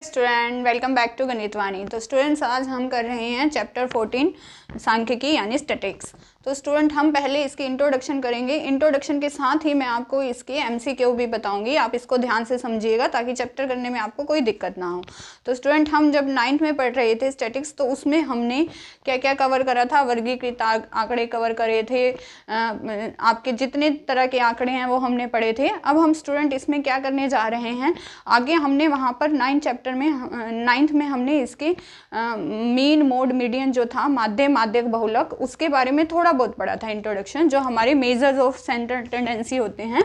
Student welcome back to Ganitvani. तो students आज हम कर रहे हैं चैप्टर 14 सांख्यिकी यानी स्टैटिक्स। तो स्टूडेंट हम पहले इसकी इंट्रोडक्शन करेंगे। इंट्रोडक्शन के साथ ही मैं आपको इसके एमसीक्यू भी बताऊंगी, आप इसको ध्यान से समझिएगा ताकि चैप्टर करने में आपको कोई दिक्कत ना हो। तो स्टूडेंट हम जब 9th में पढ़ रहे थे स्टैटिक्स, तो उसमें हमने क्या क्या कवर करा था, वर्गीकृत आंकड़े कवर करे थे, आपके जितने तरह के आंकड़े हैं वो हमने पढ़े थे। अब हम स्टूडेंट इसमें क्या करने जा रहे हैं, आगे हमने वहाँ पर 9th में हमने इसके मीन मोड मीडियन जो था, माध्य माध्यक बहुलक, उसके बारे में थोड़ा बहुत पढ़ा था इंट्रोडक्शन, जो हमारे मेजर्स ऑफ सेंट्रल टेंडेंसी होते हैं।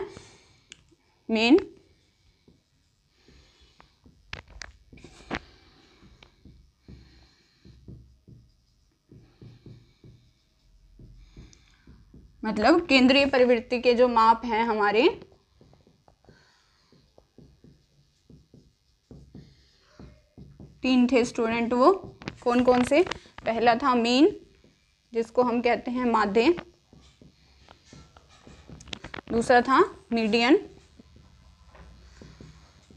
मेन मतलब केंद्रीय प्रवृत्ति के जो माप हैं हमारे, तीन थे स्टूडेंट। वो कौन कौन से? पहला था मीन, जिसको हम कहते हैं माध्य। दूसरा था मीडियन,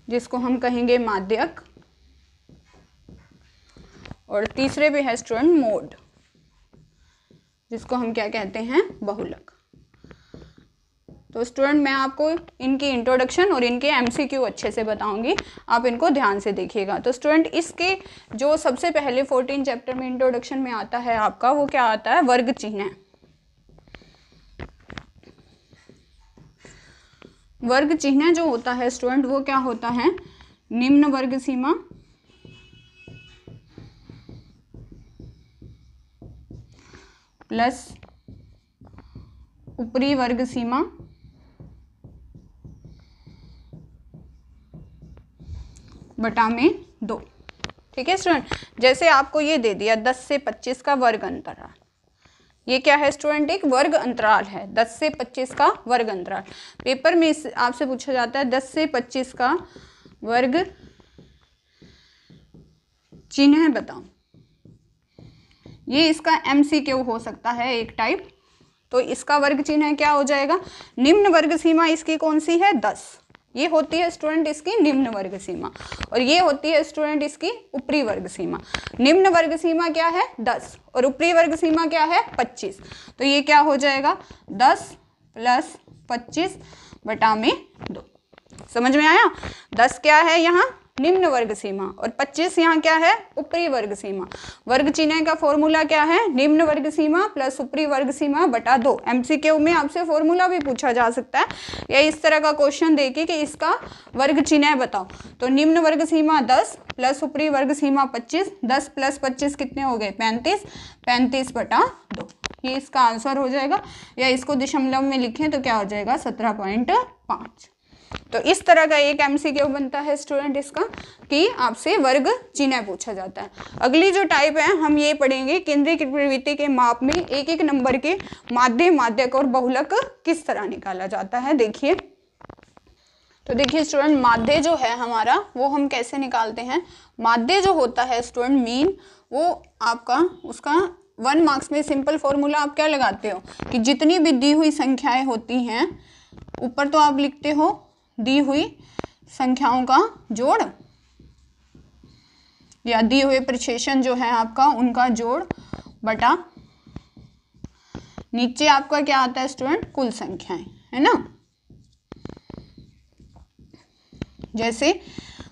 जिसको हम कहेंगे माध्यक। और तीसरे पे है स्टूडेंट मोड, जिसको हम क्या कहते हैं? बहुलक। तो स्टूडेंट मैं आपको इनकी इंट्रोडक्शन और इनके एमसीक्यू अच्छे से बताऊंगी, आप इनको ध्यान से देखिएगा। तो स्टूडेंट इसके जो सबसे पहले 14 चैप्टर में इंट्रोडक्शन में आता है आपका, वो क्या आता है? वर्ग चिन्ह। वर्ग चिन्ह जो होता है स्टूडेंट, वो क्या होता है? निम्न वर्ग सीमा प्लस ऊपरी वर्ग सीमा बटा में 2। ठीक है स्टूडेंट, जैसे आपको ये दे दिया 10 से 25 का वर्ग अंतराल, ये क्या है स्टूडेंट? एक वर्ग अंतराल है, 10 से 25 का वर्ग अंतराल। पेपर में आपसे पूछा जाता है 10 से 25 का वर्ग चिन्ह बताओ। ये इसका एमसीक्यू हो सकता है एक टाइप। तो इसका वर्ग चिन्ह क्या हो जाएगा? निम्न वर्ग सीमा इसकी कौन सी है? 10। ये होती है स्टूडेंट इसकी निम्न वर्ग सीमा, और ये होती है स्टूडेंट इसकी ऊपरी वर्ग सीमा। निम्न वर्ग सीमा क्या है? 10, और ऊपरी वर्ग सीमा क्या है? 25। तो ये क्या हो जाएगा? 10 प्लस 25 बटा में 2। समझ में आया? 10 क्या है यहाँ? निम्न वर्ग सीमा, और 25 यहाँ क्या है? ऊपरी वर्ग सीमा। वर्ग चिन्ह का फॉर्मूला क्या है? निम्न वर्ग सीमा प्लस ऊपरी वर्ग सीमा बटा 2। एमसीक्यू में आपसे फॉर्मूला भी पूछा जा सकता है, या इस तरह का क्वेश्चन देके कि इसका वर्ग चिन्ह बताओ। तो निम्न वर्ग सीमा 10 प्लस ऊपरी वर्ग सीमा 25, 10 प्लस 25 कितने हो गए? 35, 35 बटा 2। ये इसका आंसर हो जाएगा, या इसको दशमलव में लिखें तो क्या हो जाएगा? 17.5। तो इस तरह का एक एमसीक्यू बनता है स्टूडेंट इसका, कि आपसे वर्ग चिन्ह पूछा जाता है। अगली जो टाइप है हम ये पढ़ेंगे, केंद्रीय प्रवृत्ति के माप में एक एक नंबर के माध्य माध्यक और बहुलक किस तरह निकाला जाता है। देखिए, तो देखिए स्टूडेंट, माध्य जो है हमारा, वो हम कैसे निकालते हैं? माध्य जो होता है स्टूडेंट मीन, वो आपका उसका 1 मार्क्स में सिंपल फॉर्मूला आप क्या लगाते हो कि जितनी भी दी हुई संख्याएं होती हैं, ऊपर तो आप लिखते हो दी हुई संख्याओं का जोड़, या दिए हुए प्रक्षेपण जो है आपका उनका जोड़, बटा नीचे आपका क्या आता है स्टूडेंट? कुल संख्याएं, है ना। जैसे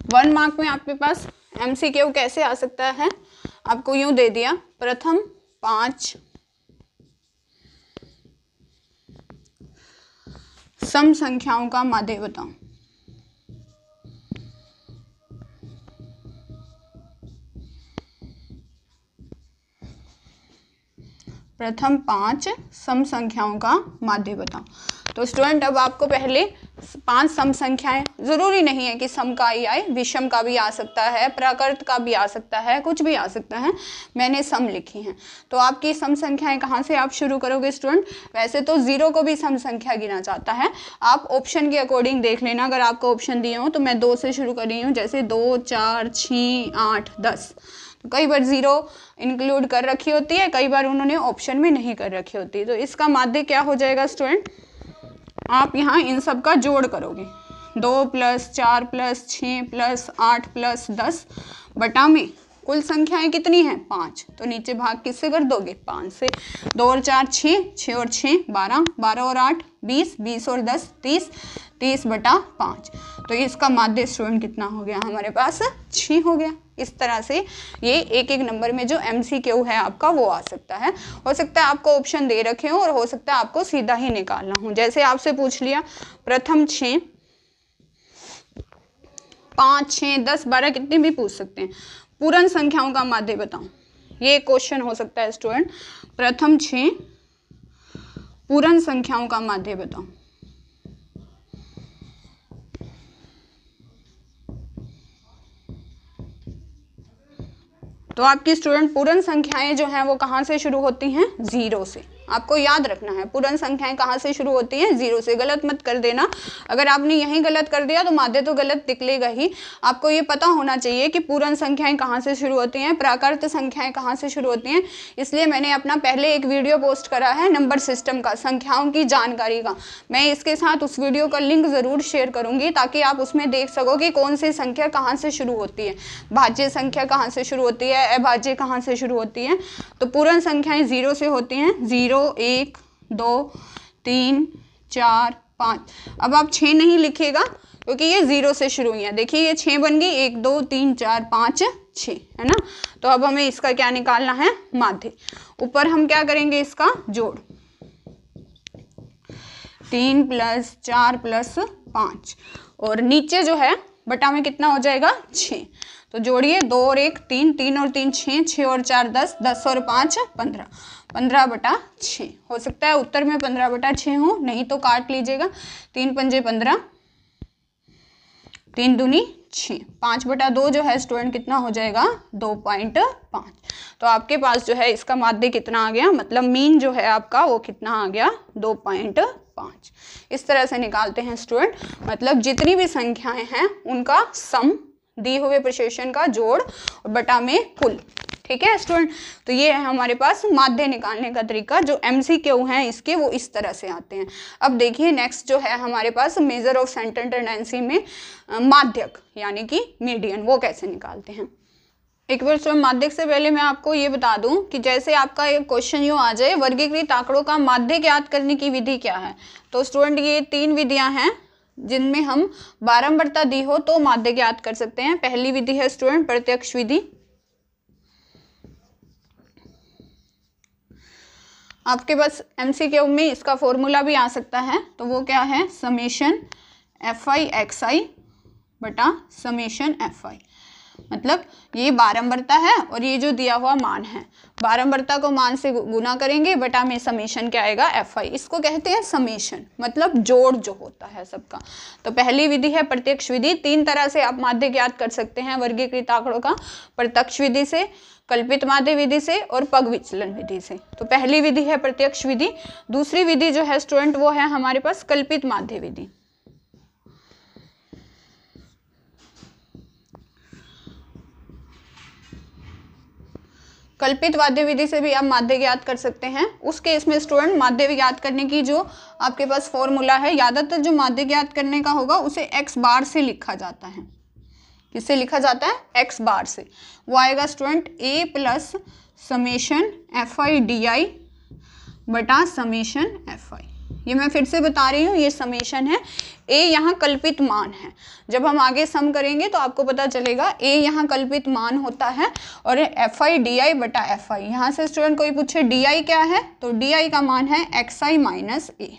1 मार्क में आपके पास एमसीक्यू कैसे आ सकता है? आपको यूं दे दिया, प्रथम 5 सम संख्याओं का माध्य बताओ। प्रथम 5 सम संख्याओं का माध्य बताओ। तो स्टूडेंट अब आपको पहले 5 सम संख्याएं, जरूरी नहीं है कि सम का ही आए, विषम का भी आ सकता है, प्राकृत का भी आ सकता है, कुछ भी आ सकता है। मैंने सम लिखी हैं। तो आपकी सम संख्याएं कहाँ से आप शुरू करोगे स्टूडेंट? वैसे तो 0 को भी सम संख्या गिना जाता है, आप ऑप्शन के अकॉर्डिंग देख लेना। अगर आपको ऑप्शन दिए हो तो मैं 2 से शुरू कर रही हूँ, जैसे 2, 4, 6, 8, 10। कई बार 0 इंक्लूड कर रखी होती है, कई बार उन्होंने ऑप्शन में नहीं कर रखी होती है। तो इसका माध्य क्या हो जाएगा स्टूडेंट? आप यहाँ इन सब का जोड़ करोगे। 2 प्लस 4 प्लस 6 प्लस 8 प्लस 10 बटा में कुल संख्याएं कितनी हैं 5, तो नीचे भाग किससे कर दोगे 5 से। 2 और 4 6, 6 और 6 12, 12 और 8 20, 20 और 10 30, 30 बटा 5। तो इसका माध्य स्टूडेंट कितना हो गया हमारे पास 6 हो गया। इस तरह से ये एक एक नंबर में जो MCQ है आपका वो आ सकता है। हो सकता है आपको ऑप्शन दे रखे हो और हो सकता है आपको सीधा ही निकालना हो। जैसे आपसे पूछ लिया प्रथम 6 5 6 10 12 कितने भी पूछ सकते हैं, पूर्ण संख्याओं का माध्य बताओ, ये क्वेश्चन हो सकता है स्टूडेंट। प्रथम 6 पूर्ण संख्याओं का माध्य बताओ। तो आपकी स्टूडेंट पूर्ण संख्याएं जो हैं वो कहाँ से शुरू होती हैं 0 से। आपको याद रखना है पूर्ण संख्याएं कहाँ से शुरू होती हैं 0 से। गलत मत कर देना, अगर आपने यहीं गलत कर दिया तो माध्य तो गलत निकलेगा ही। आपको ये पता होना चाहिए कि पूर्ण संख्याएं कहाँ से शुरू होती हैं, प्राकृत संख्याएं कहाँ से शुरू होती हैं। इसलिए मैंने अपना पहले एक वीडियो पोस्ट करा है नंबर सिस्टम का, संख्याओं की जानकारी का। मैं इसके साथ उस वीडियो का लिंक ज़रूर शेयर करूँगी ताकि आप उसमें देख सको कि कौन सी संख्या कहाँ से शुरू होती है, भाज्य संख्या कहाँ से शुरू होती है, अभाज्य कहाँ से शुरू होती है। तो पूर्ण संख्याएं 0 से होती हैं, 0 1 2 3 4 5। अब आप 6 नहीं लिखिएगा क्योंकि ये 0 से शुरू हुई है। देखिए ये 6 बन गई, 1 2 3 4 5 6 है ना। तो अब हमें इसका क्या निकालना है माध्य। ऊपर हम क्या करेंगे इसका जोड़, 3 प्लस 4 प्लस 5 और नीचे जो है बटा में कितना हो जाएगा 6। तो जोड़िए 2 और 1 3, 3 और 3 6, 6 और 4 10, 10 और 5 15, 15 बटा 6। हो सकता है उत्तर में 15 बटा 6 हो, नहीं तो काट लीजिएगा। 3 पंजे 15, 3 दूनी 6, 5 बटा 2 जो है स्टूडेंट कितना हो जाएगा 2.5। तो आपके पास जो है इसका माध्य कितना आ गया, मतलब मीन जो है आपका वो कितना आ गया 2.5। इस तरह से निकालते हैं स्टूडेंट, मतलब जितनी भी संख्याएं हैं उनका सम, दी हुए प्रशेषण का जोड़ और बटा में कुल। ठीक है स्टूडेंट, तो ये है हमारे पास माध्य निकालने का तरीका। जो MCQ हैं इसके वो इस तरह से आते हैं। अब देखिए नेक्स्ट जो है हमारे पास मेजर ऑफ सेंट्रल टेंडेंसी में माध्यक यानी कि मीडियन, वो कैसे निकालते हैं। एक बार स्टूडेंट माध्यक से पहले मैं आपको ये बता दूं कि जैसे आपका एक क्वेश्चन यूँ आ जाए वर्गीकृत आंकड़ों का माध्य ज्ञात करने की विधि क्या है। तो स्टूडेंट ये 3 विधियां हैं जिनमें हम बारंबारता दी हो तो माध्य ज्ञात कर सकते हैं। पहली विधि है स्टूडेंट प्रत्यक्ष विधि। आपके पास MCQ में इसका फॉर्मूला भी आ सकता है, तो वो क्या है समेशन FI XI बटा समेशन FI। मतलब ये बारंबारता है और ये जो दिया हुआ मान है, बारंबारता को मान से गुना करेंगे, बटा में समेशन क्या आएगा FI। इसको कहते हैं समेशन, मतलब जोड़ जो होता है सबका। तो पहली विधि है प्रत्यक्ष विधि। 3 तरह से आप माध्य ज्ञात कर सकते हैं वर्गीकृत आंकड़ों का, प्रत्यक्ष विधि से, कल्पित माध्य विधि से और पग विचलन विधि से। तो पहली विधि है प्रत्यक्ष विधि। दूसरी विधि जो है स्टूडेंट वो है हमारे पास कल्पित माध्य विधि। कल्पित माध्य विधि से भी आप माध्य ज्ञात कर सकते हैं। उस केस में स्टूडेंट माध्य ज्ञात करने की जो आपके पास फॉर्मूला है, ज्यादातर जो माध्य ज्ञात करने का होगा उसे x बार से लिखा जाता है। किससे लिखा जाता है x बार से। वो आएगा student a plus summation FI DI बटा समेशन FI। ये मैं फिर से बता रही हूँ, ये समेशन है, a यहाँ कल्पित मान है। जब हम आगे सम करेंगे तो आपको पता चलेगा a यहाँ कल्पित मान होता है और FI DI बटा FI। यहाँ से स्टूडेंट कोई पूछे DI क्या है, तो DI का मान है XI माइनस A।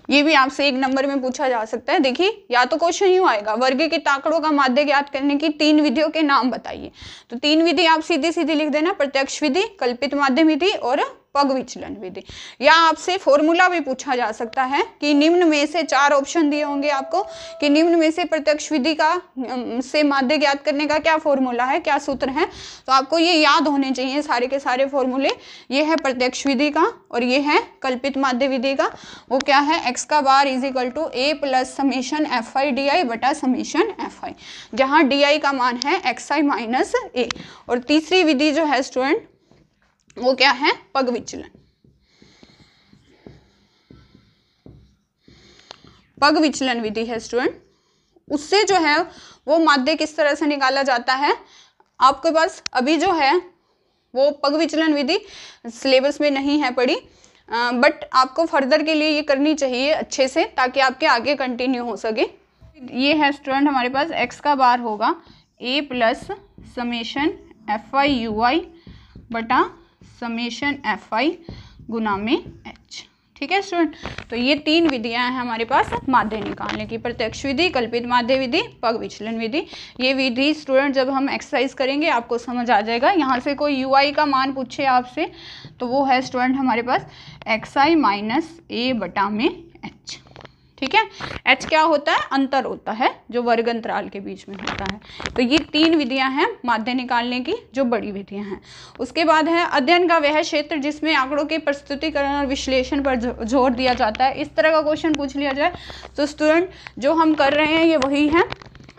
ये भी आपसे एक नंबर में पूछा जा सकता है। देखिए या तो क्वेश्चन यूँ आएगा वर्गीकृत आंकड़ों का माध्य ज्ञात करने की 3 विधियों के नाम बताइए। तो 3 विधि आप सीधी सीधी लिख देना, प्रत्यक्ष विधि, कल्पित माध्य विधि और पग विचलन विधि। या आपसे फॉर्मूला भी पूछा जा सकता है कि निम्न में से 4 ऑप्शन दिए होंगे आपको कि निम्न में से प्रत्यक्ष विधि का से माध्य ज्ञात करने का क्या फॉर्मूला है, क्या सूत्र है। तो आपको ये याद होने चाहिए सारे के सारे फॉर्मूले। ये है प्रत्यक्ष विधि का और ये है कल्पित माध्य विधि का। वो क्या है x का bar is equal to a plus summation FI DI बटा समेशन FI, जहाँ DI का मान है XI माइनस A। और तीसरी विधि जो है स्टूडेंट वो क्या है पग विचलन। पग विचलन विधि है स्टूडेंट, उससे जो है वो माध्य किस तरह से निकाला जाता है, आपके पास अभी जो है वो पग विचलन विधि सिलेबस में नहीं है पड़ी, बट आपको फर्दर के लिए ये करनी चाहिए अच्छे से, ताकि आपके आगे कंटिन्यू हो सके। ये है स्टूडेंट हमारे पास x का बार होगा a plus summation F I U I बटा समेशन एफ आई गुना में h। ठीक है स्टूडेंट, तो ये 3 विधियां हैं हमारे पास माध्य निकालने की, प्रत्यक्ष विधि, कल्पित माध्य विधि, पग विचलन विधि। ये विधि स्टूडेंट जब हम एक्सरसाइज करेंगे आपको समझ आ जाएगा। यहाँ से कोई यू आई का मान पूछे आपसे तो वो है स्टूडेंट हमारे पास एक्स आई माइनस ए बटा में एच। ठीक है, एच क्या होता है, अंतर होता है जो वर्ग अंतराल के बीच में होता है। तो ये 3 विधियां हैं माध्य निकालने की जो बड़ी विधियां हैं। उसके बाद है अध्ययन का वह क्षेत्र जिसमें आंकड़ों के प्रस्तुतिकरण और विश्लेषण पर जोर दिया जाता है। इस तरह का क्वेश्चन पूछ लिया जाए तो स्टूडेंट जो हम कर रहे हैं ये वही है,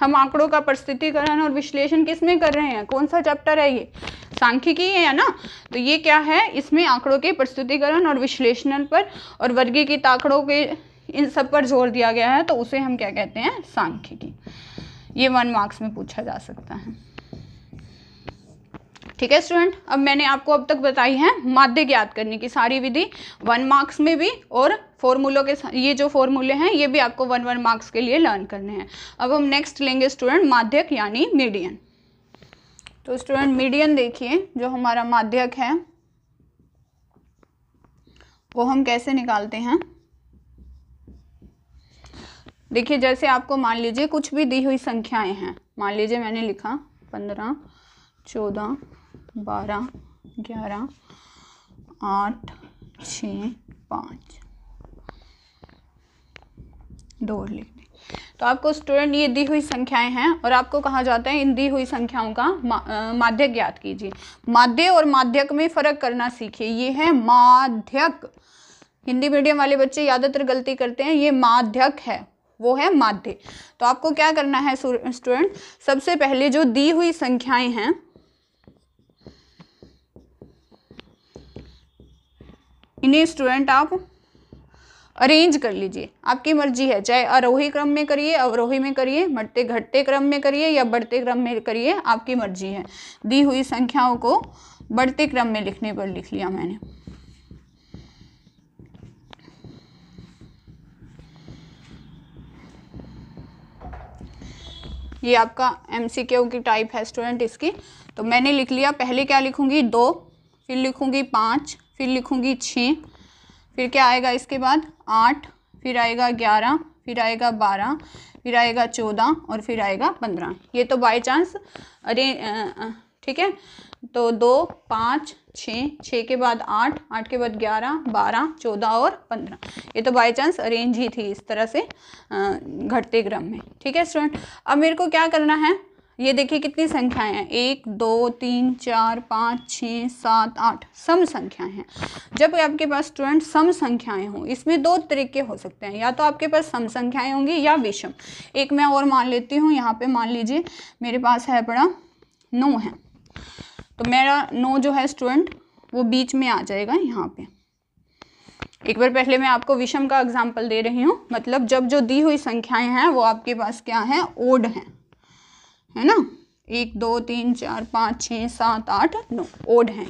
हम आंकड़ों का प्रस्तुतिकरण और विश्लेषण किस में कर रहे हैं, कौन सा चैप्टर है ये, सांख्यिकी है ना। तो ये क्या है, इसमें आंकड़ों के प्रस्तुतिकरण और विश्लेषण पर और वर्गीकृत आंकड़ों के इन सब पर जोर दिया गया है, तो उसे हम क्या कहते हैं, सांख्यिकी। ये 1 मार्क्स में पूछा जा सकता है। ठीक है स्टूडेंट, अब मैंने आपको अब तक बताई है माध्य ज्ञात करने की सारी विधि 1 मार्क्स में भी, और फॉर्मूलों के ये जो फॉर्मूले हैं ये भी आपको 1 मार्क्स के लिए लर्न करने हैं। अब हम नेक्स्ट लेंगे स्टूडेंट माध्यक यानी मीडियन। तो स्टूडेंट मीडियन देखिए, जो हमारा माध्यक है वो हम कैसे निकालते हैं। देखिए जैसे आपको मान लीजिए कुछ भी दी हुई संख्याएं हैं, मान लीजिए मैंने लिखा 15, 14, 12, 11, 8, 6, 5, 2 लिख दी। तो आपको स्टूडेंट ये दी हुई संख्याएं हैं और आपको कहा जाता है इन दी हुई संख्याओं का माध्यक ज्ञात कीजिए। माध्य और माध्यक में फर्क करना सीखिए। ये है माध्यक, हिंदी मीडियम वाले बच्चे ज़्यादातर गलती करते हैं, ये माध्यक है, वो है माध्य। तो आपको क्या करना है स्टूडेंट, सबसे पहले जो दी हुई संख्याएं हैं इन्हें स्टूडेंट आप अरेंज कर लीजिए, आपकी मर्जी है, चाहे आरोही क्रम में करिए, अवरोही में करिए, बढ़ते घटते क्रम में करिए या बढ़ते क्रम में करिए, आपकी मर्जी है। दी हुई संख्याओं को बढ़ते क्रम में लिखने पर लिख लिया मैंने। ये आपका MCQ की टाइप है स्टूडेंट इसकी। तो मैंने लिख लिया, पहले क्या लिखूंगी 2, फिर लिखूंगी 5, फिर लिखूंगी 6, फिर क्या आएगा इसके बाद 8, फिर आएगा 11, फिर आएगा 12, फिर आएगा 14 और फिर आएगा 15। ये तो बाय चांस अरे ठीक है, तो 2, 5, 6 के बाद 8, 8 के बाद 11, 12, 14 और 15। ये तो बाय चांस अरेंज ही थी इस तरह से घटते क्रम में। ठीक है स्टूडेंट, अब मेरे को क्या करना है, ये देखिए कितनी संख्याएं हैं, 1, 2, 3, 4, 5, 6, 7, 8 सम संख्याएं हैं। जब आपके पास स्टूडेंट सम संख्याएं हों, इसमें 2 तरीके हो सकते हैं, या तो आपके पास सम संख्याएं होंगी या विषम। एक मैं और मान लेती हूँ, यहाँ पे मान लीजिए मेरे पास है बड़ा 9 है, तो मेरा 9 जो है स्टूडेंट वो बीच में आ जाएगा यहाँ पे। एक बार पहले मैं आपको विषम का एग्जाम्पल दे रही हूँ, मतलब जब जो दी हुई संख्याएं हैं वो आपके पास क्या है, ओड हैं, है ना, 1, 2, 3, 4, 5, 6, 7, 8, 9 ओड हैं।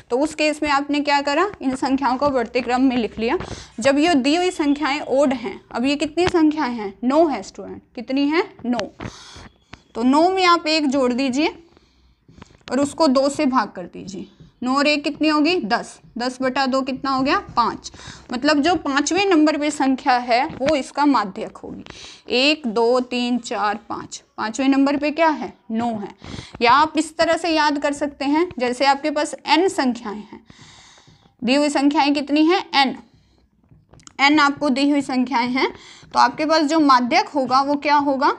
तो उस केस में आपने क्या करा, इन संख्याओं को बढ़ते क्रम में लिख लिया। जब ये दी हुई संख्याएं ओड हैं, अब ये कितनी संख्याएं हैं, 9 है स्टूडेंट, कितनी है 9। तो 9 में आप 1 जोड़ दीजिए और उसको 2 से भाग कर दीजिए। 9 और 1 कितनी होगी, 10, 10 बटा 2 कितना हो गया, 5। मतलब जो 5वें नंबर पे संख्या है वो इसका माध्यक होगी। 1, 2, 3, 4, 5, 5वें नंबर पे क्या है, 9 है। या आप इस तरह से याद कर सकते हैं, जैसे आपके पास n संख्याएं हैं, दी हुई संख्याएं कितनी हैं, n आपको दी हुई संख्याएं हैं, तो आपके पास जो माध्यक होगा वो क्या होगा,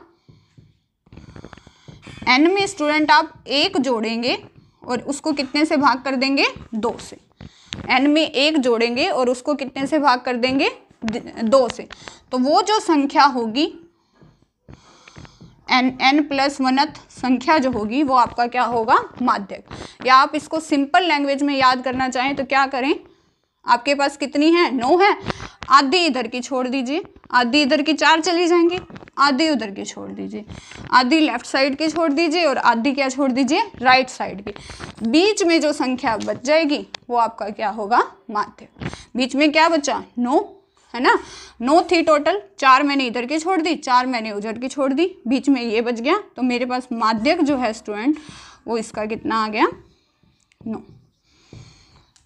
n में स्टूडेंट आप 1 जोड़ेंगे और उसको कितने से भाग कर देंगे, 2 से। n में 1 जोड़ेंगे और उसको कितने से भाग कर देंगे, 2 से। तो वो जो संख्या होगी n प्लस 1th संख्या जो होगी वो आपका क्या होगा, माध्यक। या आप इसको सिंपल लैंग्वेज में याद करना चाहें तो क्या करें, आपके पास कितनी है, 9 है, आधी इधर की छोड़ दीजिए, आधी इधर की 4 चली जाएंगी, आधी उधर की छोड़ दीजिए, आधी लेफ्ट साइड की छोड़ दीजिए और आधी क्या छोड़ दीजिए, राइट साइड की। बीच में जो संख्या बच जाएगी वो आपका क्या होगा, माध्यक। बीच में क्या बचा, 9 है ना, 9 थी टोटल, 4 मैंने इधर की छोड़ दी, 4 मैंने उधर की छोड़ दी, बीच में ये बच गया। तो मेरे पास माध्यक जो है स्टूडेंट वो इसका कितना आ गया, 9।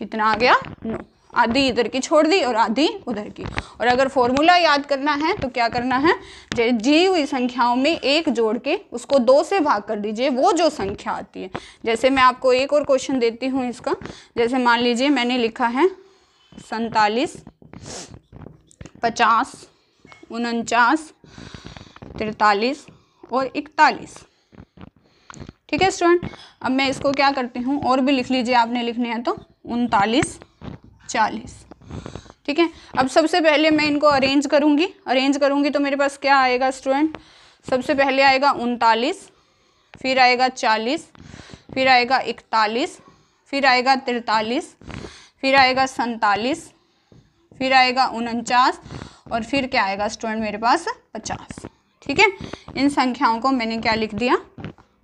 कितना आ गया, 9। आधी इधर की छोड़ दी और आधी उधर की। और अगर फॉर्मूला याद करना है तो क्या करना है, दी हुई संख्याओं में एक जोड़ के उसको 2 से भाग कर दीजिए, वो जो संख्या आती है। जैसे मैं आपको एक और क्वेश्चन देती हूँ इसका, जैसे मान लीजिए मैंने लिखा है 47, 50, 49, 43 और 41। ठीक है स्टूडेंट, अब मैं इसको क्या करती हूँ, और भी लिख लीजिए आपने लिखने हैं तो 39, 40। ठीक है, अब सबसे पहले मैं इनको अरेंज करूँगी तो मेरे पास क्या आएगा स्टूडेंट, सबसे पहले आएगा 39, फिर आएगा 40, फिर आएगा 41, फिर आएगा 43, फिर आएगा 47, फिर आएगा 49 और फिर क्या आएगा स्टूडेंट मेरे पास 50। ठीक है, इन संख्याओं को मैंने क्या लिख दिया,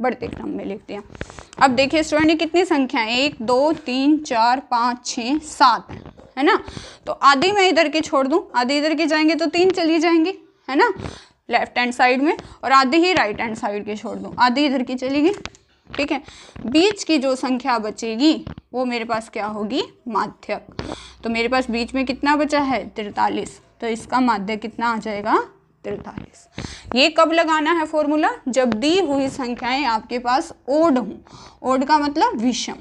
बढ़ते क्रम में लिख दिया। अब देखिए स्टूडेंट ये कितनी संख्याएं, 1 2 3 4 5 6 7 है ना। तो आधी मैं इधर की छोड़ दूं, आधी इधर की जाएंगे तो 3 चली जाएंगी है ना लेफ्ट हैंड साइड में, और आधी ही राइट हैंड साइड की छोड़ दूं, आधी इधर की चलेगी। ठीक है, बीच की जो संख्या बचेगी वो मेरे पास क्या होगी, माध्यक। तो मेरे पास बीच में कितना बचा है, 43, तो इसका माध्यक कितना आ जाएगा, 43। ये कब लगाना है फॉर्मूला, जब दी हुई संख्याएं आपके पास ओड हों। ओड का मतलब विषम,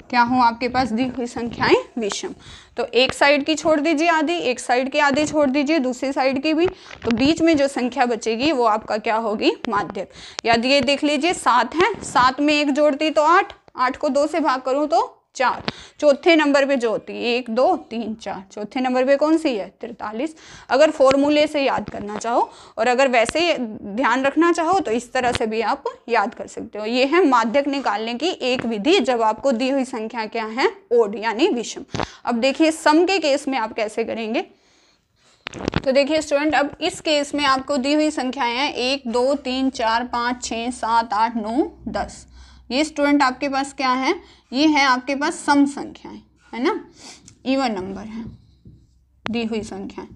क्या हो आपके पास दी हुई संख्याएं विषम। तो एक साइड की छोड़ दीजिए आधी, एक साइड की आधी छोड़ दीजिए, दूसरी साइड की भी, तो बीच में जो संख्या बचेगी वो आपका क्या होगी, माध्यक। याद ये देख लीजिए 7 है, 7 में एक जोड़ती तो 8, 8 को 2 से भाग करूं तो 4, चौथे नंबर पे जो होती है 1 2 3 4, चौथे नंबर पे कौन सी है, 43। अगर फॉर्मूले से याद करना चाहो और अगर वैसे ध्यान रखना चाहो तो इस तरह से भी आप याद कर सकते हो। ये है माध्यक निकालने की एक विधि, जब आपको दी हुई संख्या क्या है, ओड यानी विषम। अब देखिए सम के केस में आप कैसे करेंगे, तो देखिए स्टूडेंट अब इस केस में आपको दी हुई संख्याएं हैं 1 2 3 4 5 6 7 8 9 10। ये स्टूडेंट आपके पास क्या है, ये है आपके पास सम संख्याएं है ना, इवन नंबर है दी हुई संख्याएं।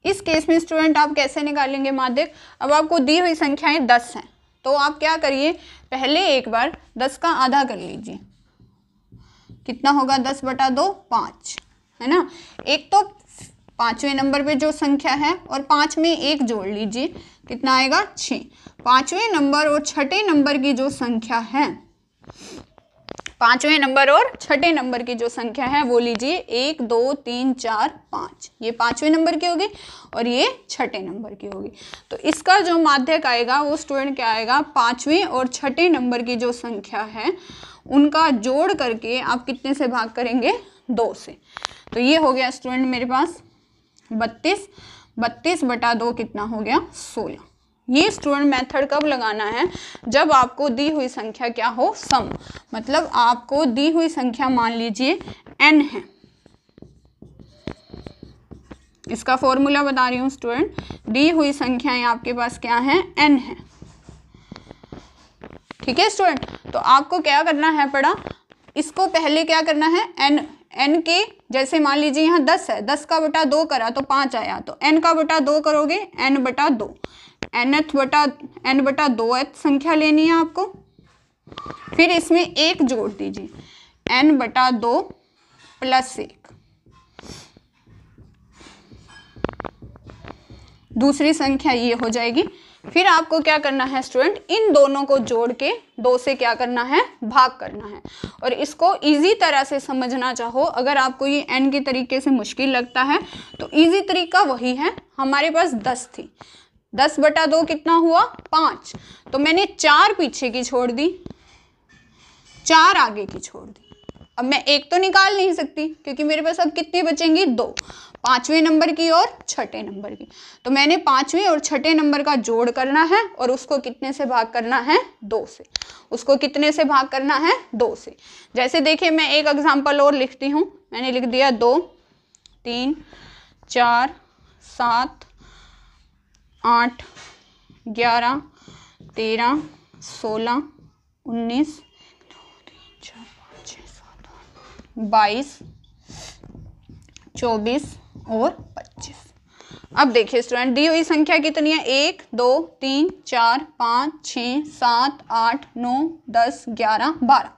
इस केस में स्टूडेंट आप कैसे निकालेंगे माध्यक, अब आपको दी हुई संख्याएं 10 हैं, तो आप क्या करिए, पहले एक बार 10 का आधा कर लीजिए, कितना होगा 10/2 5 है ना। एक तो 5वें नंबर पे जो संख्या है और 5 में एक जोड़ लीजिए, कितना आएगा 6। 5वें नंबर और 6ठे नंबर की जो संख्या है, 5वें नंबर और 6ठे नंबर की जो संख्या है वो लीजिए 1 2 3 4 5, ये 5वें नंबर की होगी और ये 6ठे नंबर की होगी। तो इसका जो माध्यक आएगा वो स्टूडेंट क्या आएगा, 5वें और 6ठे नंबर की जो संख्या है उनका जोड़ करके आप कितने से भाग करेंगे, 2 से। तो ये हो गया स्टूडेंट मेरे पास 32, 32/2 कितना हो गया, 16। ये स्टूडेंट मेथड कब लगाना है, जब आपको दी हुई संख्या क्या हो, सम, मतलब आपको दी हुई संख्या मान लीजिए n है, इसका फॉर्मूला बता रही हूँ स्टूडेंट, दी हुई संख्याएं आपके पास क्या है, n है। ठीक है स्टूडेंट, तो आपको क्या करना है पड़ा, इसको पहले क्या करना है, n के जैसे मान लीजिए यहाँ 10 है, 10 का बटा 2 करा तो 5 आया, तो n का बटा 2 करोगे n/2, n/2th संख्या लेनी है आपको, फिर इसमें 1 जोड़ दीजिए n/2 + 1, दूसरी संख्या ये हो जाएगी। फिर आपको क्या करना है स्टूडेंट, इन दोनों को जोड़ के 2 से क्या करना है, भाग करना है। और इसको इजी तरह से समझना चाहो, अगर आपको ये n के तरीके से मुश्किल लगता है तो इजी तरीका वही है, हमारे पास 10 थी, 10/2 कितना हुआ, 5, तो मैंने 4 पीछे की छोड़ दी, 4 आगे की छोड़ दी। अब मैं एक तो निकाल नहीं सकती क्योंकि मेरे पास अब कितनी बचेंगी, 2, 5वें नंबर की और 6ठे नंबर की। तो मैंने 5वें और 6ठे नंबर का जोड़ करना है और उसको कितने से भाग करना है, 2 से। उसको कितने से भाग करना है, 2 से। जैसे देखिए मैं एक एग्जांपल और लिखती हूँ, मैंने लिख दिया 2 3 4 7, 8, 11, 13, 16, 19, 22, 24 और 25। अब देखिए स्टूडेंट, दी हुई संख्या कितनी है? 1, 2, 3, 4, 5, 6, 7, 8, 9, 10, 11, 12।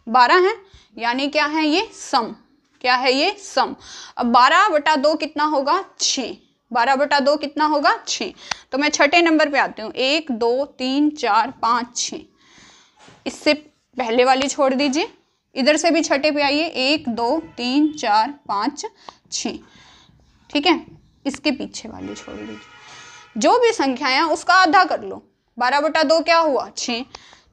12 है, यानी क्या है ये? सम। क्या है ये? सम। अब 12/2 कितना होगा? 6। 12/2 कितना होगा? 6। तो मैं छठे नंबर पे आती हूँ। 1, 2, 3, 4, 5, 6। इससे पहले वाली छोड़ दीजिए, इधर से भी छठे पे आइए। 1, 2, 3, 4, 5, 6। ठीक है, इसके पीछे वाली छोड़ दीजिए। जो भी संख्या है उसका आधा कर लो। 12/2 क्या हुआ? 6।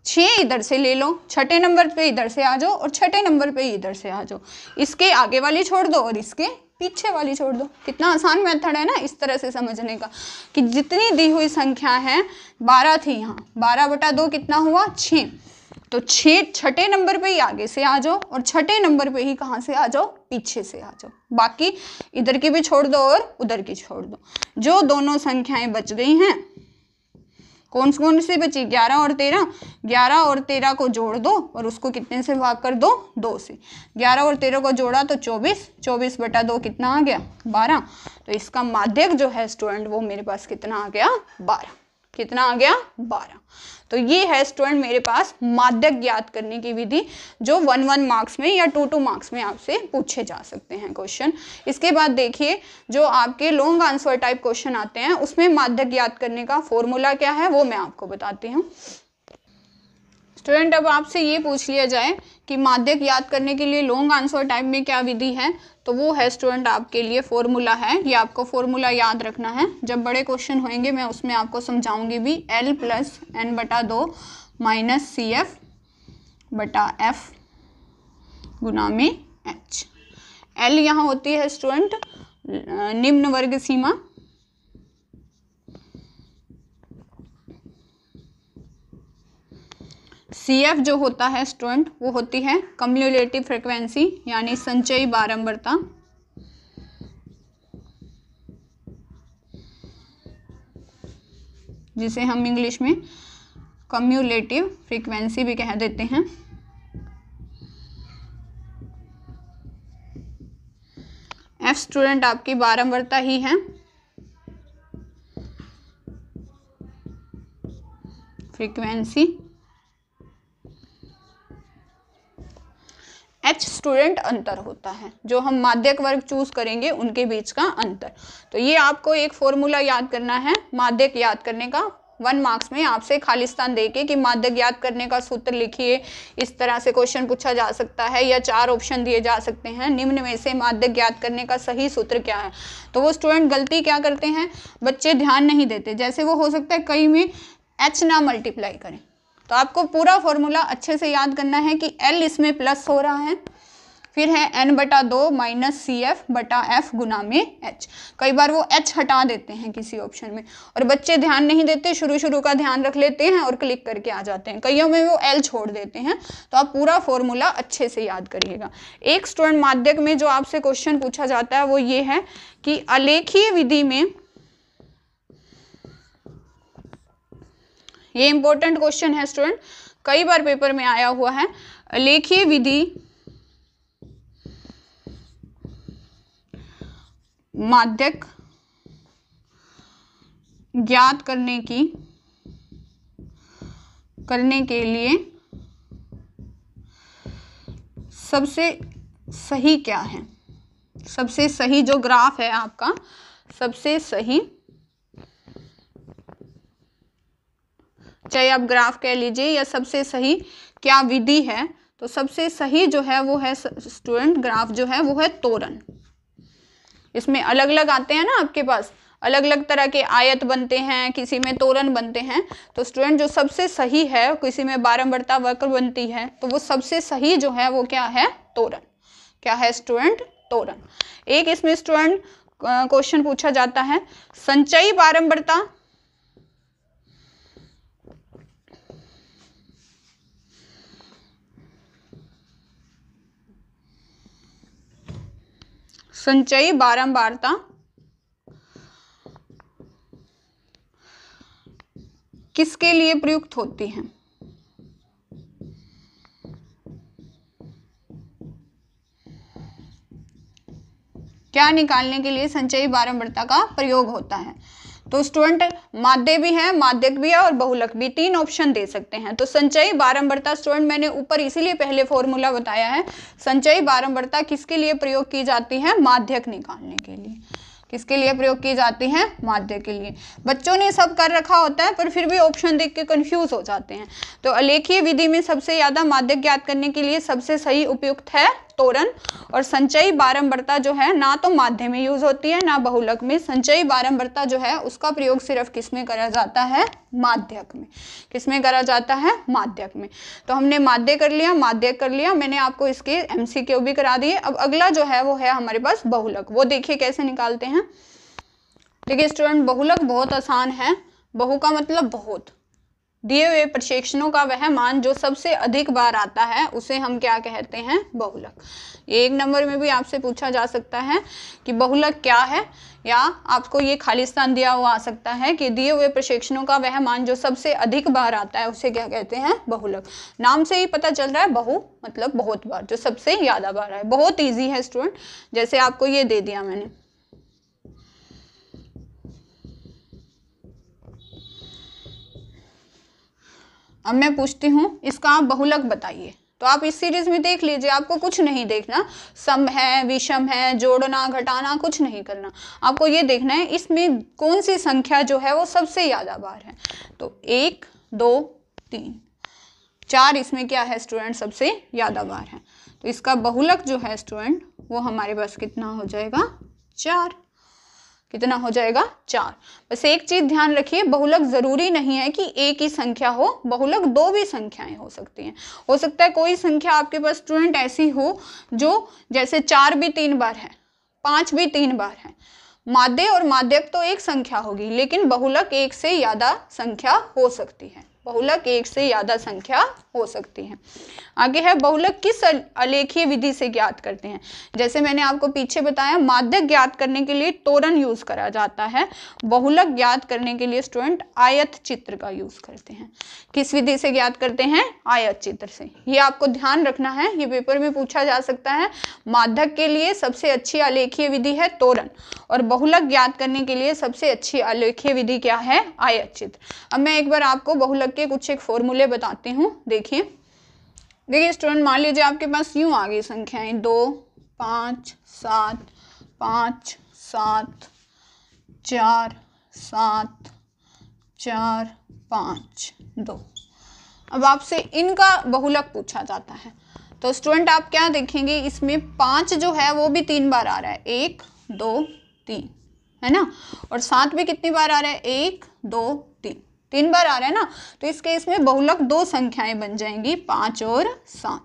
6 इधर से ले लो, छठे नंबर पे इधर से आ जाओ और छठे नंबर पे इधर से आ जाओ। इसके आगे वाली छोड़ दो और इसके पीछे वाली छोड़ दो। कितना आसान मेथड है ना इस तरह से समझने का, कि जितनी दी हुई संख्या है 12 थी, यहाँ 12/2 कितना हुआ? 6। तो 6 छठे नंबर पे ही आगे से आ जाओ और छठे नंबर पे ही कहाँ से आ जाओ? पीछे से आ जाओ। बाकी इधर की भी छोड़ दो और उधर की छोड़ दो। जो दोनों संख्याएं बच गई हैं, कौन कौन सी बची? 11 और 13। 11 और 13 को जोड़ दो और उसको कितने से भाग कर दो? 2 से। 11 और 13 को जोड़ा तो 24। 24/2 कितना आ गया? 12। तो इसका माध्यक जो है स्टूडेंट वो मेरे पास कितना आ गया? 12। कितना आ गया? 12। तो ये है स्टूडेंट मेरे पास माध्यक ज्ञात करने की विधि, जो 1 मार्क्स में या 2 मार्क्स में आपसे पूछे जा सकते हैं क्वेश्चन। इसके बाद देखिए, जो आपके लॉन्ग आंसर टाइप क्वेश्चन आते हैं उसमें माध्यक ज्ञात करने का फॉर्मूला क्या है वो मैं आपको बताती हूँ। स्टूडेंट, अब आपसे ये पूछ लिया जाए कि माध्यक याद करने के लिए लॉन्ग आंसर टाइप में क्या विधि है, तो वो है स्टूडेंट आपके लिए फॉर्मूला है। ये आपको फॉर्मूला याद रखना है। जब बड़े क्वेश्चन होंगे मैं उसमें आपको समझाऊंगी भी। L + n/2 - CF/F गुना में H। L यहाँ होती है स्टूडेंट निम्न वर्ग सीमा, CF जो होता है स्टूडेंट वो होती है कम्युलेटिव फ्रीक्वेंसी, यानी संचयी बारंबारता। जिसे हम इंग्लिश में कम्युलेटिव फ्रीक्वेंसी भी कह देते हैं। F स्टूडेंट आपकी बारंबारता ही है, फ्रीक्वेंसी। H स्टूडेंट अंतर होता है, जो हम माध्यक वर्ग चूज करेंगे उनके बीच का अंतर। तो ये आपको एक फॉर्मूला याद करना है माध्यक याद करने का। 1 मार्क्स में आपसे खालिस्तान देके कि माध्यक याद करने का सूत्र लिखिए, इस तरह से क्वेश्चन पूछा जा सकता है, या 4 ऑप्शन दिए जा सकते हैं, निम्न में से माध्यक याद करने का सही सूत्र क्या है। तो वो स्टूडेंट गलती क्या करते हैं, बच्चे ध्यान नहीं देते। जैसे वो हो सकता है कई में H ना मल्टीप्लाई करें, तो आपको पूरा फॉर्मूला अच्छे से याद करना है कि L इसमें प्लस हो रहा है, फिर है n/2 - CF/F गुना में H। कई बार वो H हटा देते हैं किसी ऑप्शन में और बच्चे ध्यान नहीं देते, शुरू का ध्यान रख लेते हैं और क्लिक करके आ जाते हैं। कईयों में वो L छोड़ देते हैं। तो आप पूरा फॉर्मूला अच्छे से याद करिएगा। एक स्टूडेंट माध्यक में जो आपसे क्वेश्चन पूछा जाता है वो ये है कि अलेखीय विधि में, ये इंपॉर्टेंट क्वेश्चन है स्टूडेंट, कई बार पेपर में आया हुआ है। अलेखीय विधि माध्यक ज्ञात करने के लिए सबसे सही क्या है। सबसे सही जो ग्राफ है आपका, सबसे सही, चाहे आप ग्राफ कह लीजिए या सबसे सही क्या विधि है, तो सबसे सही जो है वो है स्टूडेंट ग्राफ जो है वो है त्वरण। इसमें अलग अलग आते हैं ना आपके पास, अलग अलग तरह के आयत बनते हैं, किसी में त्वरण बनते हैं। तो स्टूडेंट जो सबसे सही है, किसी में बारंबारता वक्र बनती है, तो वो सबसे सही जो है वो क्या है? त्वरण। क्या है स्टूडेंट? त्वरण। एक इसमें स्टूडेंट क्वेश्चन पूछा जाता है संचयी बारंबारता संचयी बारंबारता किसके लिए प्रयुक्त होती हैं? क्या निकालने के लिए संचयी बारंबारता का प्रयोग होता है? तो स्टूडेंट माध्य भी है, माध्यक भी है और बहुलक भी, 3 ऑप्शन दे सकते हैं। तो संचयी बारंबारता स्टूडेंट मैंने ऊपर इसीलिए पहले फॉर्मूला बताया है, संचयी बारंबारता किसके लिए प्रयोग की जाती है? माध्यक निकालने के लिए। किसके लिए प्रयोग की जाती है? माध्य के लिए। बच्चों ने सब कर रखा होता है पर फिर भी ऑप्शन देख के कंफ्यूज हो जाते हैं। तो आलेखीय विधि में सबसे ज्यादा माध्यक ज्ञात करने के लिए सबसे सही उपयुक्त है तोरण। और संचयी बारंबारता जो है ना तो माध्य में यूज होती है ना बहुलक में। संचयी बारंबारता जो है उसका प्रयोग सिर्फ किस में करा जाता है? माध्यक में। किस में करा जाता है? माध्यक में। तो हमने माध्य कर लिया, माध्यक कर लिया, मैंने आपको इसके एमसीक्यू भी करा दिए। अब अगला जो है वो है हमारे पास बहुलक। वो देखिए कैसे निकालते हैं। देखिए स्टूडेंट बहुलक बहुत आसान है। बहु का मतलब बहुत, दिए हुए प्रक्षेपणों का वह मान जो सबसे अधिक बार आता है उसे हम क्या कहते हैं? बहुलक। 1 नंबर में भी आपसे पूछा जा सकता है कि बहुलक क्या है, या आपको ये खाली स्थान दिया हुआ आ सकता है कि दिए हुए प्रक्षेपणों का वह मान जो सबसे अधिक बार आता है उसे क्या कहते हैं? बहुलक। नाम से ही पता चल रहा है, बहु मतलब बहुत बार, जो सबसे ज्यादा बार आए। बहुत ईजी है स्टूडेंट, जैसे आपको ये दे दिया मैंने। अब मैं पूछती हूँ इसका आप बहुलक बताइए। तो आप इस सीरीज में देख लीजिए, आपको कुछ नहीं देखना, सम है, विषम है, जोड़ना घटाना कुछ नहीं करना। आपको ये देखना है इसमें कौन सी संख्या जो है वो सबसे ज्यादा बार है। तो 1 2 3 4 इसमें क्या है स्टूडेंट? सबसे ज्यादा बार है। तो इसका बहुलक जो है स्टूडेंट वो हमारे पास कितना हो जाएगा? 4। कितना हो जाएगा? 4। बस एक चीज ध्यान रखिए, बहुलक जरूरी नहीं है कि एक ही संख्या हो, बहुलक 2 भी संख्याएं हो सकती हैं। हो सकता है कोई संख्या आपके पास स्टूडेंट ऐसी हो जो जैसे 4 भी 3 बार है, 5 भी 3 बार है। माध्य और माध्यक तो एक संख्या होगी, लेकिन बहुलक एक से ज्यादा संख्या हो सकती है। बहुलक एक से ज्यादा संख्या हो सकती है। आगे है बहुलक किस आलेखीय विधि से ज्ञात करते हैं? जैसे मैंने आपको पीछे बताया, माध्यक ज्ञात करने के लिए तोरण यूज करा जाता है। बहुलक ज्ञात करने के लिए स्टूडेंट आयत चित्र का यूज करते हैं। किस विधि से ज्ञात करते हैं? आयत चित्र से। ये आपको ध्यान रखना है, ये पेपर में पूछा जा सकता है। माध्यक के लिए सबसे अच्छी आलेखीय विधि है तोरण, और बहुलक ज्ञात करने के लिए सबसे अच्छी आलेखीय विधि क्या है? आयत चित्र। अब मैं एक बार आपको बहुलक के कुछ एक फॉर्मूले बताती हूँ। देखिए स्टूडेंट, मान लीजिए आपके पास यूं आ गई संख्याएं 2 5 7 5 7 4 7 4 5 2। अब आपसे इनका बहुलक पूछा जाता है। तो स्टूडेंट आप क्या देखेंगे, इसमें 5 जो है वो भी 3 बार आ रहा है, 1 2 3, है ना। और 7 भी कितनी बार आ रहा है? 1 2 3 बार आ रहा है ना। तो इस केस में बहुलक 2 संख्याएं बन जाएंगी, 5 और 7।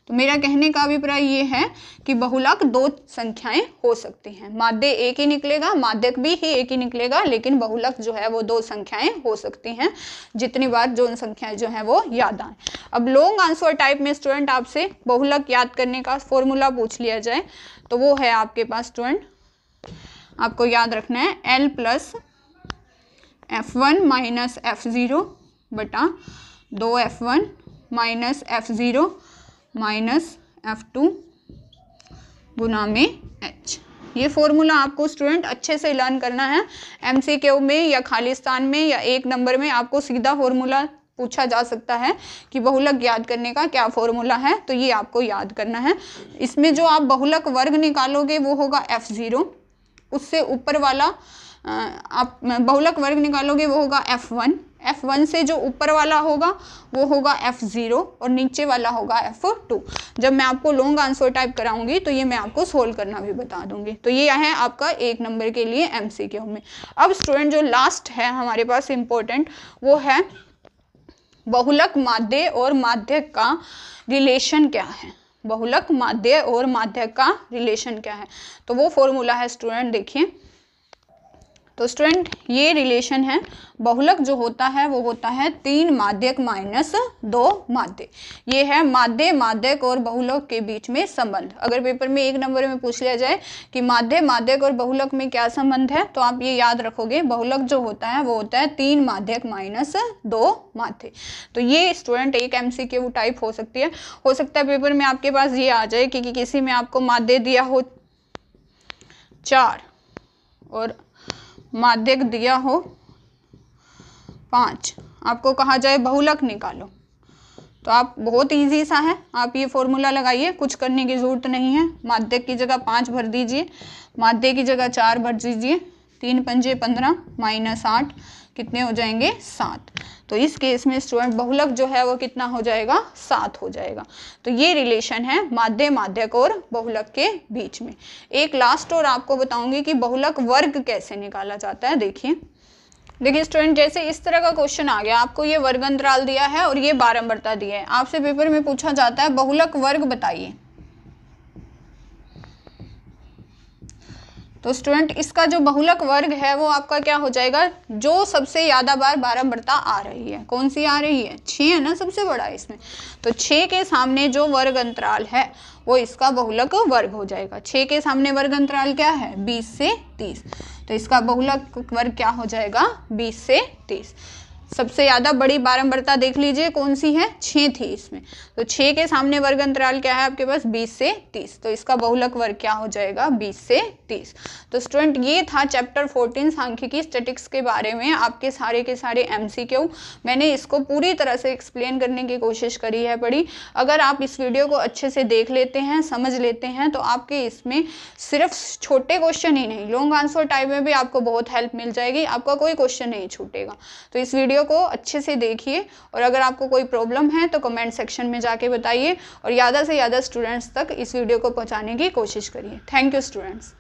तो मेरा कहने का अभिप्राय ये है कि बहुलक 2 संख्याएं हो सकती हैं। माध्य एक ही निकलेगा, माध्यक भी ही एक ही निकलेगा, लेकिन बहुलक जो है वो 2 संख्याएं हो सकती हैं, जितनी बार जो संख्याएं जो है वो याद आए। अब लॉन्ग आंसर टाइप में स्टूडेंट आपसे बहुलक याद करने का फॉर्मूला पूछ लिया जाए तो वो है आपके पास स्टूडेंट, आपको याद रखना है L plus F1 minus F0 बटा 2F1 minus F0 minus F2 गुना में H। ये फॉर्मूला आपको स्टूडेंट अच्छे से लर्न करना है। MCQ में या खाली स्थान में या 1 नंबर में आपको सीधा फॉर्मूला पूछा जा सकता है कि बहुलक ज्ञात करने का क्या फॉर्मूला है, तो ये आपको याद करना है। इसमें जो आप बहुलक वर्ग निकालोगे वो होगा F0, उससे ऊपर वाला आप बहुलक वर्ग निकालोगे वो होगा F1, F1 से जो ऊपर वाला होगा वो होगा F0 और नीचे वाला होगा F2। जब मैं आपको लॉन्ग आंसर टाइप कराऊंगी तो ये मैं आपको सोल्व करना भी बता दूंगी। तो ये है आपका 1 नंबर के लिए MCQ में। अब स्टूडेंट जो लास्ट है हमारे पास इम्पोर्टेंट, वो है बहुलक माध्य और माध्यक का रिलेशन क्या है। बहुलक माध्य और माध्यक का रिलेशन क्या है, तो वो फॉर्मूला है स्टूडेंट, देखिए। तो स्टूडेंट ये रिलेशन है, बहुलक जो होता है वो होता है 3 माध्यक माइनस 2 माध्य। ये है माध्य, माध्यक और बहुलक के बीच में संबंध। अगर पेपर में 1 नंबर में पूछ लिया जाए कि माध्य, माध्यक और बहुलक में क्या संबंध है, तो आप ये याद रखोगे, बहुलक जो होता है वो होता है 3 माध्यक माइनस 2 माध्य। तो ये स्टूडेंट एक MCQ टाइप हो सकती है। हो सकता है पेपर में आपके पास ये आ जाए कि किसी में आपको माध्य दिया हो 4 और माध्यक दिया हो 5, आपको कहा जाए बहुलक निकालो, तो आप बहुत इजी सा है, आप ये फॉर्मूला लगाइए, कुछ करने की ज़रूरत नहीं है। माध्यक की जगह 5 भर दीजिए, माध्य की जगह 4 भर दीजिए, 3 पंजे 15 माइनस 8 कितने हो जाएंगे 7। तो इस केस में स्टूडेंट बहुलक जो है वो कितना हो जाएगा 7 हो जाएगा। तो ये रिलेशन है माध्य, माध्यक और बहुलक के बीच में। एक लास्ट और आपको बताऊंगी कि बहुलक वर्ग कैसे निकाला जाता है। देखिए स्टूडेंट, जैसे इस तरह का क्वेश्चन आ गया, आपको ये वर्ग अंतराल दिया है और ये बारंबारता दिया है, आपसे पेपर में पूछा जाता है बहुलक वर्ग बताइए। तो स्टूडेंट इसका जो बहुलक वर्ग है वो आपका क्या हो जाएगा, जो सबसे ज़्यादा बार बारंबारता आ रही है, कौन सी आ रही है, 6 है ना सबसे बड़ा इसमें। तो 6 के सामने जो वर्ग अंतराल है वो इसका बहुलक वर्ग हो जाएगा। 6 के सामने वर्ग अंतराल क्या है 20 से 30, तो इसका बहुलक वर्ग क्या हो जाएगा 20 से 30। सबसे ज़्यादा बड़ी बारंबारता देख लीजिए कौन सी है, 6 थी इसमें, तो 6 के सामने वर्ग अंतराल क्या है आपके पास 20 से 30, तो इसका बहुलक वर्ग क्या हो जाएगा 20 से 30। तो स्टूडेंट ये था चैप्टर 14 सांख्यिकी स्टैटिक्स के बारे में आपके सारे के सारे MCQ। मैंने इसको पूरी तरह से एक्सप्लेन करने की कोशिश करी है पढ़ी। अगर आप इस वीडियो को अच्छे से देख लेते हैं, समझ लेते हैं, तो आपके इसमें सिर्फ छोटे क्वेश्चन ही नहीं, लॉन्ग आंसर टाइप में भी आपको बहुत हेल्प मिल जाएगी, आपका कोई क्वेश्चन नहीं छूटेगा। तो इस वीडियो को अच्छे से देखिए, और अगर आपको कोई प्रॉब्लम है तो कमेंट सेक्शन में जाके बताइए, और ज़्यादा से ज़्यादा स्टूडेंट्स तक इस वीडियो को पहुंचाने की कोशिश करिए। Thank you students.